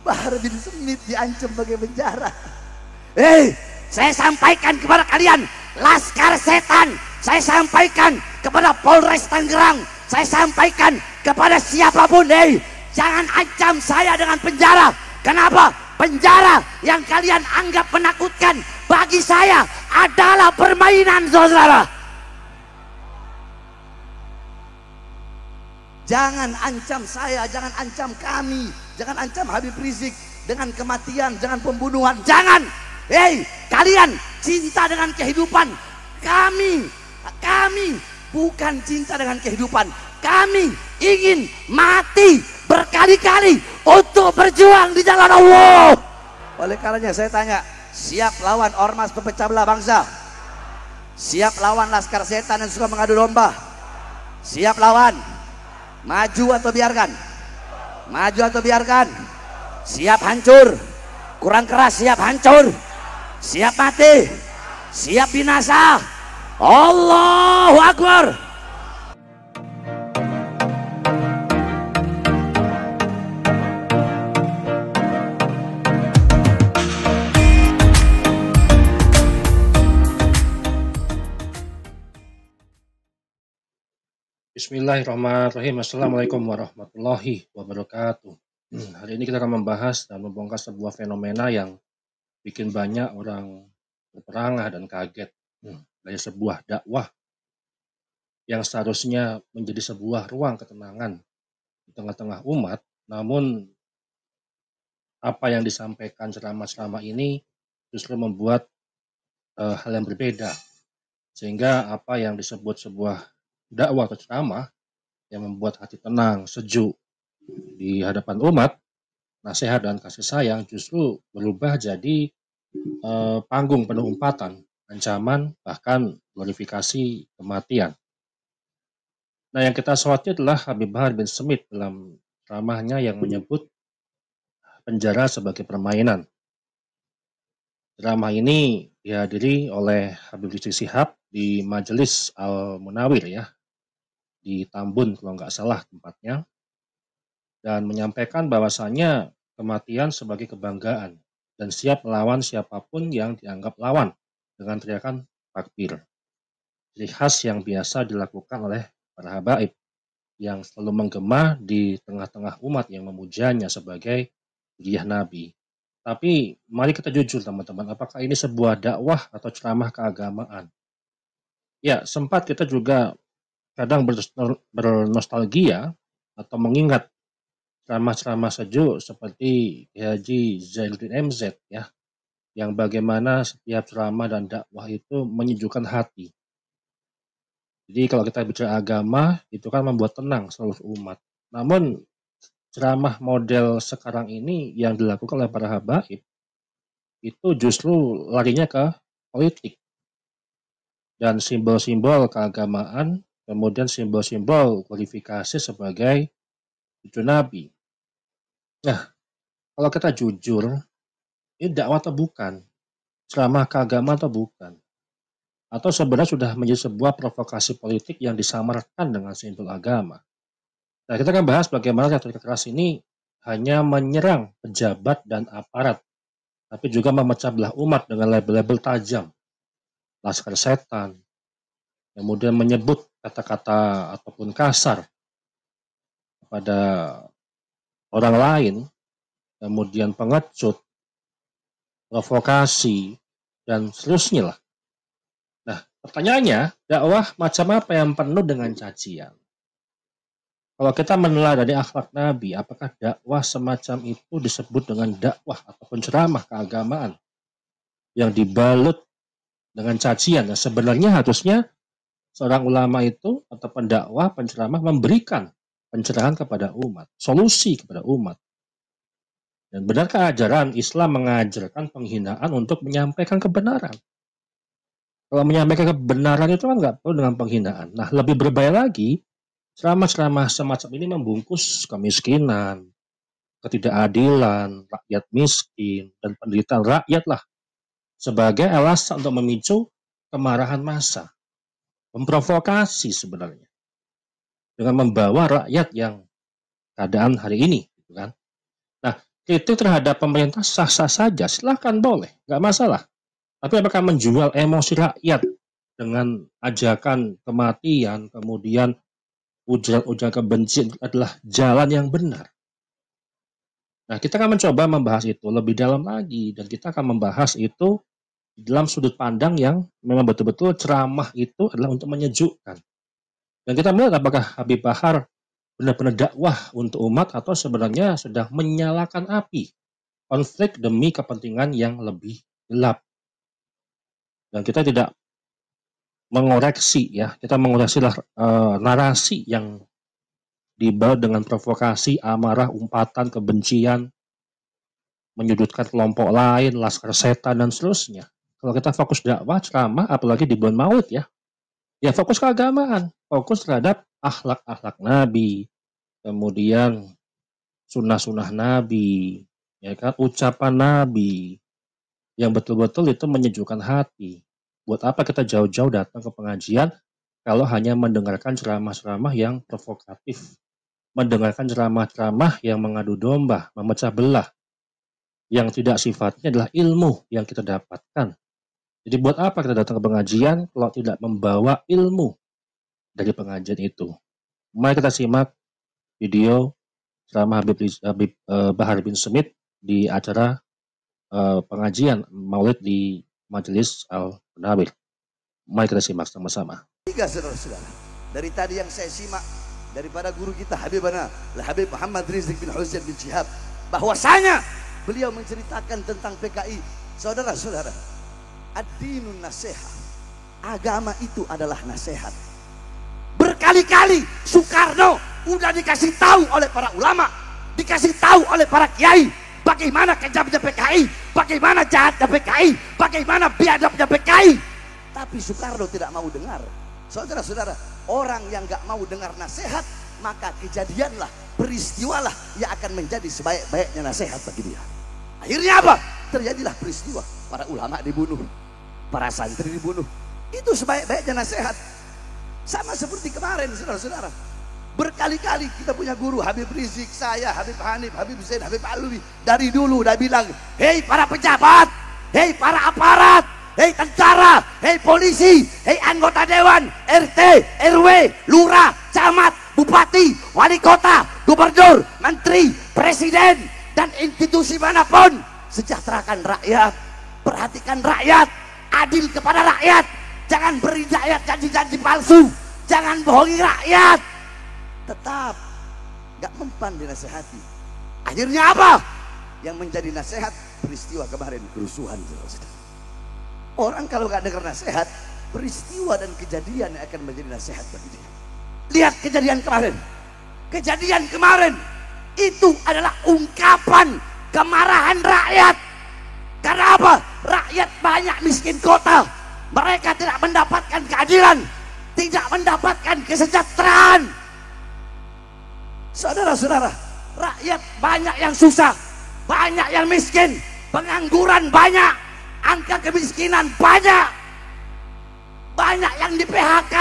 Bahar bin Smith diancam pakai penjara. Hei, saya sampaikan kepada kalian, Laskar Setan, saya sampaikan kepada Polres Tangerang, saya sampaikan kepada siapapun, hei, jangan ancam saya dengan penjara. Kenapa? Penjara yang kalian anggap menakutkan bagi saya adalah permainan, saudara. Jangan ancam saya, jangan ancam kami, jangan ancam Habib Rizik dengan kematian, jangan pembunuhan, jangan. Hei, kalian cinta dengan kehidupan. Kami bukan cinta dengan kehidupan. Kami ingin mati berkali-kali untuk berjuang di jalan Allah. Oleh karenanya saya tanya, siap lawan ormas pemecah belah bangsa? Siap lawan Laskar Setan yang suka mengadu domba? Siap lawan? Maju atau biarkan? Maju atau biarkan? Siap hancur? Kurang keras, siap hancur? Siap mati? Siap binasa? Allahu Akbar. Bismillahirrahmanirrahim. Assalamualaikum warahmatullahi wabarakatuh. Hari ini kita akan membahas dan membongkar sebuah fenomena yang bikin banyak orang berperangah dan kaget dari sebuah dakwah yang seharusnya menjadi sebuah ruang ketenangan di tengah-tengah umat. Namun apa yang disampaikan ceramah-ceramah ini justru membuat hal yang berbeda, sehingga apa yang disebut sebuah dakwah atau ceramah yang membuat hati tenang, sejuk di hadapan umat, nasihat dan kasih sayang justru berubah jadi panggung penuh umpatan, ancaman, bahkan glorifikasi kematian. Nah, yang kita soroti adalah Habib Bahar bin Smith dalam ceramahnya yang menyebut penjara sebagai permainan. Ceramah ini dihadiri oleh Habib Rizik Syihab di Majelis Al-Munawir ya, di Tambun kalau nggak salah tempatnya, dan menyampaikan bahwasannya kematian sebagai kebanggaan dan siap melawan siapapun yang dianggap lawan dengan teriakan takbir. Ciri khas yang biasa dilakukan oleh para habaib yang selalu menggema di tengah-tengah umat yang memujanya sebagai zuriyah Nabi. Tapi mari kita jujur teman-teman, apakah ini sebuah dakwah atau ceramah keagamaan? Ya, sempat kita juga kadang bernostalgia atau mengingat ceramah-ceramah sejuk seperti Haji Zainuddin MZ ya, yang bagaimana setiap ceramah dan dakwah itu menyejukkan hati. Jadi kalau kita bicara agama itu kan membuat tenang seluruh umat. Namun ceramah model sekarang ini yang dilakukan oleh para habaib itu justru larinya ke politik dan simbol-simbol keagamaan, kemudian simbol-simbol kualifikasi sebagai cucu Nabi. Nah, kalau kita jujur, ini dakwah atau bukan? Ceramah keagamaan atau bukan? Atau sebenarnya sudah menjadi sebuah provokasi politik yang disamarkan dengan simbol agama? Nah, kita akan bahas bagaimana retorika keras ini hanya menyerang pejabat dan aparat, tapi juga memecah belah umat dengan label-label tajam. Laskar Setan, kemudian menyebut kata-kata ataupun kasar kepada orang lain, kemudian pengecut, provokasi, dan seterusnya lah. Nah, pertanyaannya, dakwah macam apa yang penuh dengan cacian? Kalau kita menelaah dari akhlak Nabi, apakah dakwah semacam itu disebut dengan dakwah ataupun ceramah keagamaan yang dibalut dengan cacian? Nah, sebenarnya harusnya seorang ulama itu atau pendakwah, penceramah memberikan pencerahan kepada umat, solusi kepada umat. Dan benarkah ajaran Islam mengajarkan penghinaan untuk menyampaikan kebenaran? Kalau menyampaikan kebenaran itu kan nggak perlu dengan penghinaan. Nah, lebih berbahaya lagi, ceramah-ceramah semacam ini membungkus kemiskinan, ketidakadilan, rakyat miskin, dan penderitaan rakyat lah sebagai alasan untuk memicu kemarahan massa, memprovokasi sebenarnya dengan membawa rakyat yang keadaan hari ini, gitu kan. Nah, kritik terhadap pemerintah sah-sah saja, silahkan boleh, nggak masalah. Tapi apakah menjual emosi rakyat dengan ajakan kematian, kemudian ujaran-ujaran kebencian adalah jalan yang benar? Nah, kita akan mencoba membahas itu lebih dalam lagi, dan kita akan membahas itu dalam sudut pandang yang memang betul-betul ceramah itu adalah untuk menyejukkan. Dan kita melihat apakah Habib Bahar benar-benar dakwah untuk umat atau sebenarnya sedang menyalakan api konflik demi kepentingan yang lebih gelap. Dan kita tidak mengoreksi ya, kita mengoreksi narasi yang dibalut dengan provokasi, amarah, umpatan, kebencian, menyudutkan kelompok lain, laskar setan dan seterusnya. Kalau kita fokus dakwah, ceramah, apalagi di bulan Maulid ya fokus keagamaan, fokus terhadap akhlak-akhlak Nabi, kemudian sunnah-sunnah Nabi, ya kan, ucapan Nabi yang betul-betul itu menyejukkan hati. Buat apa kita jauh-jauh datang ke pengajian kalau hanya mendengarkan ceramah-ceramah yang provokatif, mendengarkan ceramah-ceramah yang mengadu domba, memecah belah, yang tidak sifatnya adalah ilmu yang kita dapatkan. Jadi buat apa kita datang ke pengajian kalau tidak membawa ilmu dari pengajian itu? Mari kita simak video ceramah Habib Bahar bin Smith di acara pengajian Maulid di Majelis Al-Munawir. Mari kita simak sama-sama. Tiga saudara-saudara, dari tadi yang saya simak daripada guru kita Habibana Habib Muhammad Rizik bin Husain bin Syihab, bahwasanya beliau menceritakan tentang PKI. Saudara-saudara, ad-dinun nasihat, agama itu adalah nasihat. Berkali-kali Soekarno udah dikasih tahu oleh para ulama, dikasih tahu oleh para kiai bagaimana kejamnya PKI, bagaimana jahatnya PKI, bagaimana biadabnya PKI. Tapi Soekarno tidak mau dengar. Saudara-saudara, orang yang gak mau dengar nasihat, maka kejadianlah, peristiwalah yang akan menjadi sebaik-baiknya nasihat bagi dia. Akhirnya apa? Terjadilah peristiwa, para ulama dibunuh, para santri dibunuh. Itu sebaik-baiknya nasihat. Sama seperti kemarin, saudara-saudara, berkali-kali kita punya guru Habib Rizik, saya, Habib Hanif, Habib Zain, Habib Alwi, dari dulu udah bilang, hei para pejabat, hei para aparat, hei tentara, hei polisi, hei anggota dewan, RT, RW, lurah, camat, bupati, wali kota, gubernur, menteri, presiden, dan institusi manapun, sejahterakan rakyat, perhatikan rakyat, adil kepada rakyat, jangan beri rakyat janji-janji palsu, jangan bohongi rakyat. Tetap gak mempan dinasehati. Akhirnya apa? Yang menjadi nasihat peristiwa kemarin, kerusuhan. Orang kalau gak dengar nasihat, peristiwa dan kejadian yang akan menjadi nasihat bagi dia. Lihat kejadian kemarin. Kejadian kemarin itu adalah ungkapan kemarahan rakyat. Karena apa? Rakyat banyak miskin kota, mereka tidak mendapatkan keadilan, tidak mendapatkan kesejahteraan. Saudara-saudara, rakyat banyak yang susah, banyak yang miskin, pengangguran banyak, angka kemiskinan banyak, banyak yang di PHK.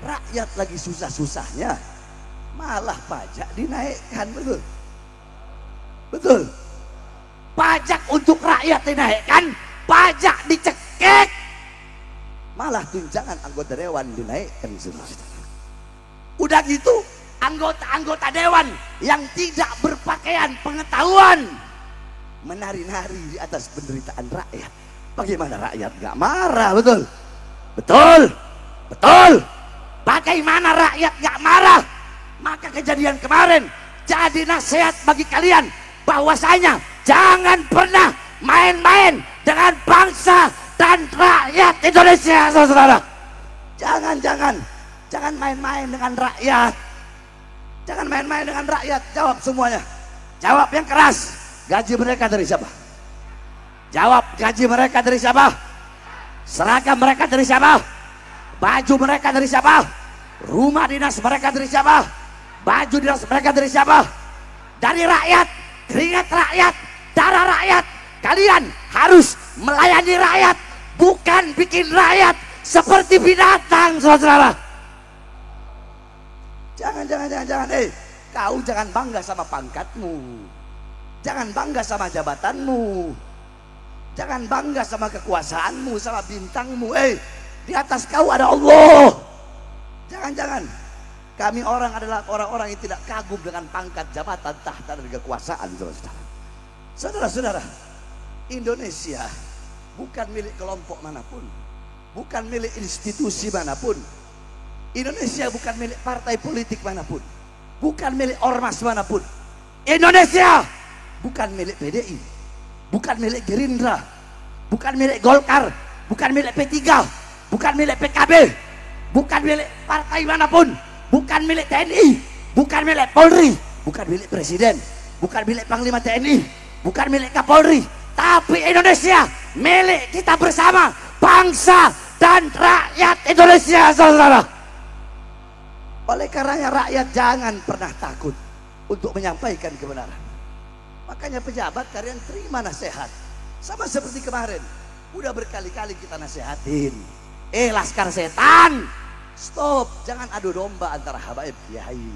Rakyat lagi susah-susahnya, malah pajak dinaikkan. Betul? Betul? Pajak untuk rakyat dinaikkan, pajak dicekek, malah tunjangan anggota dewan dinaikkan. Udah gitu, anggota-anggota dewan yang tidak berpakaian pengetahuan menari-nari di atas penderitaan rakyat. Bagaimana rakyat gak marah? Betul? Betul? Betul? Bagaimana rakyat gak marah? Maka kejadian kemarin jadi nasihat bagi kalian, bahwasanya jangan pernah main-main dengan bangsa dan rakyat Indonesia, saudara. Jangan main-main dengan rakyat. Jangan main-main dengan rakyat. Jawab semuanya. Jawab yang keras. Gaji mereka dari siapa? Jawab, gaji mereka dari siapa? Seragam mereka dari siapa? Baju mereka dari siapa? Rumah dinas mereka dari siapa? Baju dinas mereka dari siapa? Dari rakyat, keringat rakyat, darah rakyat. Kalian harus melayani rakyat, bukan bikin rakyat seperti binatang, saudara. Jangan. Kau jangan bangga sama pangkatmu. Jangan bangga sama jabatanmu. Jangan bangga sama kekuasaanmu, sama bintangmu. Di atas kau ada Allah. Jangan-jangan. Kami orang adalah orang-orang yang tidak kagum dengan pangkat, jabatan, tahta, dan kekuasaan. Saudara-saudara, Indonesia bukan milik kelompok manapun, bukan milik institusi manapun. Indonesia bukan milik partai politik manapun, bukan milik ormas manapun. Indonesia bukan milik PDI, bukan milik Gerindra, bukan milik Golkar, bukan milik P3, bukan milik PKB, bukan milik partai manapun, bukan milik TNI, bukan milik Polri, bukan milik Presiden, bukan milik Panglima TNI, bukan milik Kapolri, tapi Indonesia milik kita bersama, bangsa dan rakyat Indonesia, saudara. Oleh karenanya rakyat jangan pernah takut untuk menyampaikan kebenaran. Makanya pejabat kalian terima nasihat. Sama seperti kemarin, udah berkali-kali kita nasihatin. Laskar setan, stop, jangan adu domba antara habaib kiai.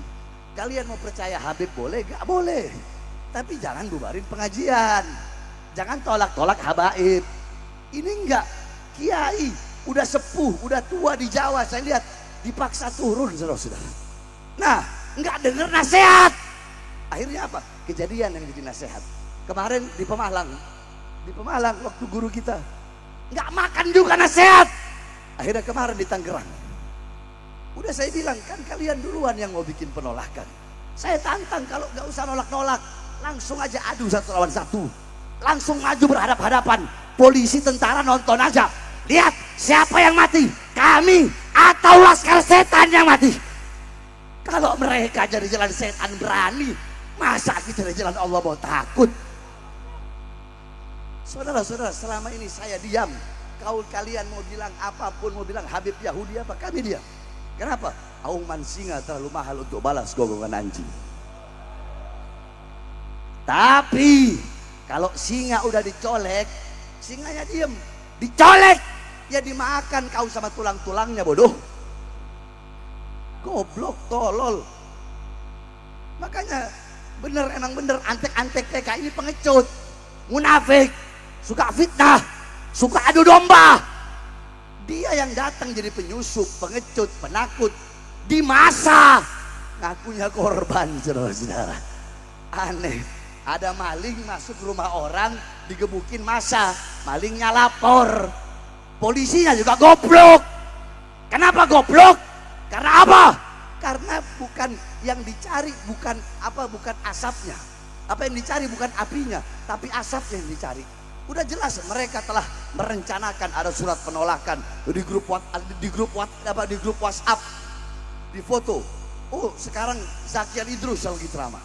Kalian mau percaya Habib boleh, gak boleh. Tapi jangan bubarin pengajian. Jangan tolak-tolak habaib. Ini enggak, kiai udah sepuh, udah tua di Jawa, saya lihat dipaksa turun, saudara-saudara. Nah, enggak dengar nasihat. Akhirnya apa? Kejadian yang jadi nasihat. Kemarin di Pemalang waktu guru kita enggak makan juga nasihat. Akhirnya kemarin di Tangerang. Udah saya bilang, kan kalian duluan yang mau bikin penolakan. Saya tantang kalau nggak usah nolak-nolak, langsung aja adu 1 lawan 1. Langsung maju berhadap-hadapan. Polisi, tentara nonton aja. Lihat siapa yang mati, kami atau laskar setan yang mati. Kalau mereka jadi jalan setan berani, masa kita dari jalan Allah mau takut? Saudara-saudara, selama ini saya diam. Kalian mau bilang apapun, mau bilang Habib Yahudi apa, kami diam. Kenapa? Auman singa terlalu mahal untuk balas gonggongan anjing. Tapi kalau singa udah dicolek, singanya diem. Dicolek, ya dimakan kau sama tulang-tulangnya, bodoh. Goblok, tolol. Makanya emang bener antek-antek TK ini pengecut, munafik, suka fitnah, suka adu domba. Dia yang datang jadi penyusup, pengecut, penakut di masa ngakunya korban, saudara-saudara. Aneh, ada maling masuk rumah orang, digebukin massa, malingnya lapor, polisinya juga goblok. Kenapa goblok? Karena apa? Karena bukan yang dicari, bukan asapnya. Apa yang dicari bukan apinya, tapi asapnya yang dicari. Udah jelas mereka telah merencanakan, ada surat penolakan di grup WhatsApp, di foto. Oh, sekarang Zakian Idrus yang lagi ceramah.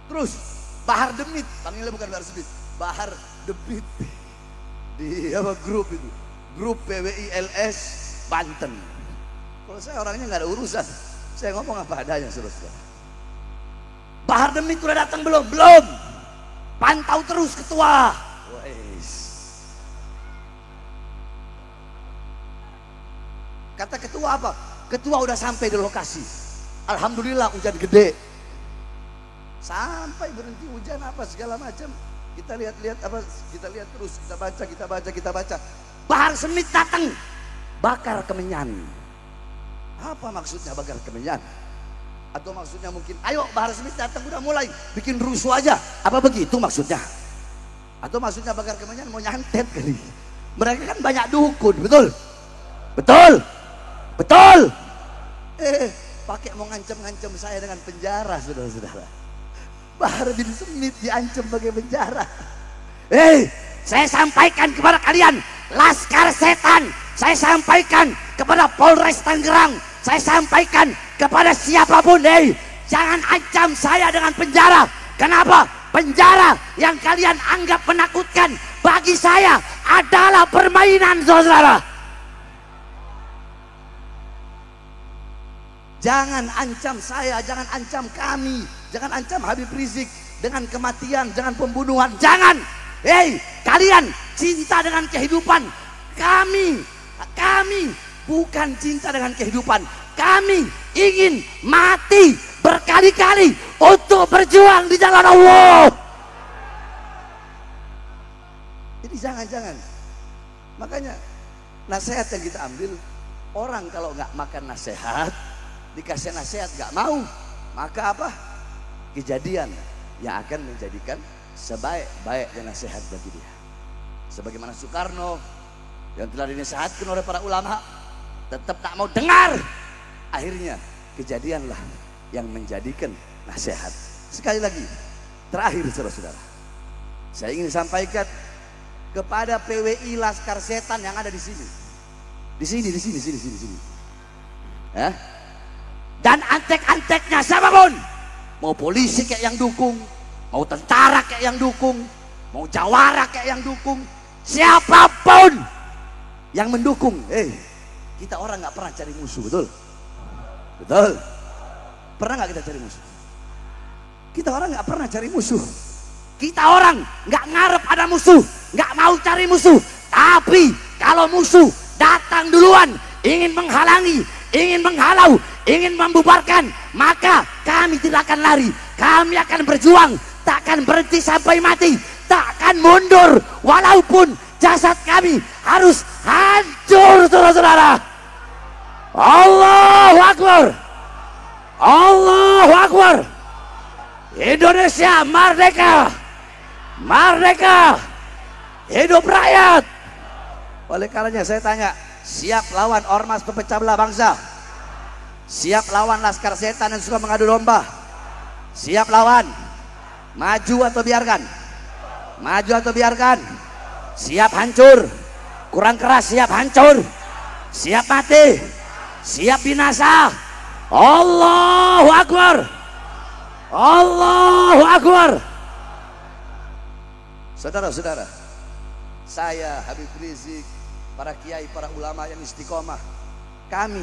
Terus Bahar Demit, panggilnya bukan Bahar Demit, Bahar Demit di grup itu, grup PWI LS Banten. Kalau saya orangnya nggak ada urusan, saya ngomong apa adanya, saudara. Bahar Demit udah datang belum? Belum. Pantau terus ketua. Kata ketua apa? Ketua udah sampai di lokasi. Alhamdulillah hujan gede. Sampai berhenti hujan apa segala macam. Kita lihat apa? Kita lihat terus, kita baca. Bahar Smith datang, bakar kemenyan. Apa maksudnya bakar kemenyan? Atau maksudnya mungkin, ayo Bahar Smith datang udah mulai bikin rusuh aja. Apa begitu maksudnya? Atau maksudnya bakar kemenyan mau nyantet kali. Mereka kan banyak dukun, betul? Betul? Betul? Pakai mau ngancam-ngancam saya dengan penjara, saudara-saudara. Bahar bin Smith diancam pakai penjara. Saya sampaikan kepada kalian, laskar setan. Saya sampaikan kepada Polres Tangerang. Saya sampaikan kepada siapapun, jangan ancam saya dengan penjara. Kenapa? Penjara yang kalian anggap menakutkan bagi saya adalah permainan, saudara. Jangan ancam saya, jangan ancam kami, jangan ancam Habib Rizik dengan kematian, dengan pembunuhan, jangan. Kalian cinta dengan kehidupan. Kami bukan cinta dengan kehidupan. Kami ingin mati berkali-kali untuk berjuang di jalan Allah. Jadi jangan-jangan. Makanya nasihat yang kita ambil, orang kalau nggak makan nasihat, dikasih nasihat nggak mau, maka apa? Kejadian yang akan menjadikan sebaik-baiknya nasihat bagi dia. Sebagaimana Soekarno yang telah dinasihatkan oleh para ulama, tetap tak mau dengar. Akhirnya kejadianlah yang menjadikan nasihat. Sekali lagi, terakhir saudara-saudara, saya ingin sampaikan kepada PWI Laskar Setan yang ada di sini. Di sini. Ya. Dan antek-anteknya siapapun, mau polisi kayak yang dukung, mau tentara kayak yang dukung, mau jawara kayak yang dukung, siapapun yang mendukung, kita orang nggak pernah cari musuh, betul? Betul. Pernah nggak kita cari musuh? Kita orang nggak pernah cari musuh. Kita orang nggak ngarep ada musuh, nggak mau cari musuh. Tapi kalau musuh datang duluan, ingin menghalangi, ingin menghalau, ingin membubarkan, maka kami tidak akan lari. Kami akan berjuang, tak akan berhenti sampai mati, tak akan mundur walaupun jasad kami harus hancur, saudara-saudara. Allahu Akbar, Allahu Akbar. Indonesia merdeka, merdeka, hidup rakyat. Oleh karenanya saya tanya, siap lawan ormas pemecah belah bangsa? Siap lawan Laskar Setan yang suka mengadu domba? Siap lawan? Maju atau biarkan? Maju atau biarkan? Siap hancur? Kurang keras, siap hancur? Siap mati? Siap binasa? Allahu Akbar, Allahu Akbar. Saudara-saudara, saya Habib Rizik, para kiai, para ulama yang istiqomah, kami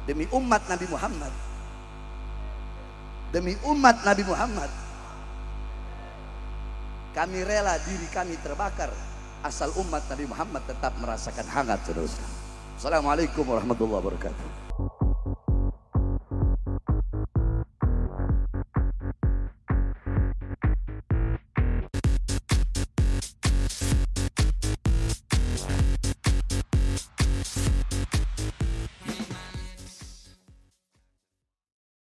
demi umat Nabi Muhammad, demi umat Nabi Muhammad, kami rela diri kami terbakar asal umat Nabi Muhammad tetap merasakan hangat, saudara-saudara. Assalamualaikum warahmatullahi wabarakatuh.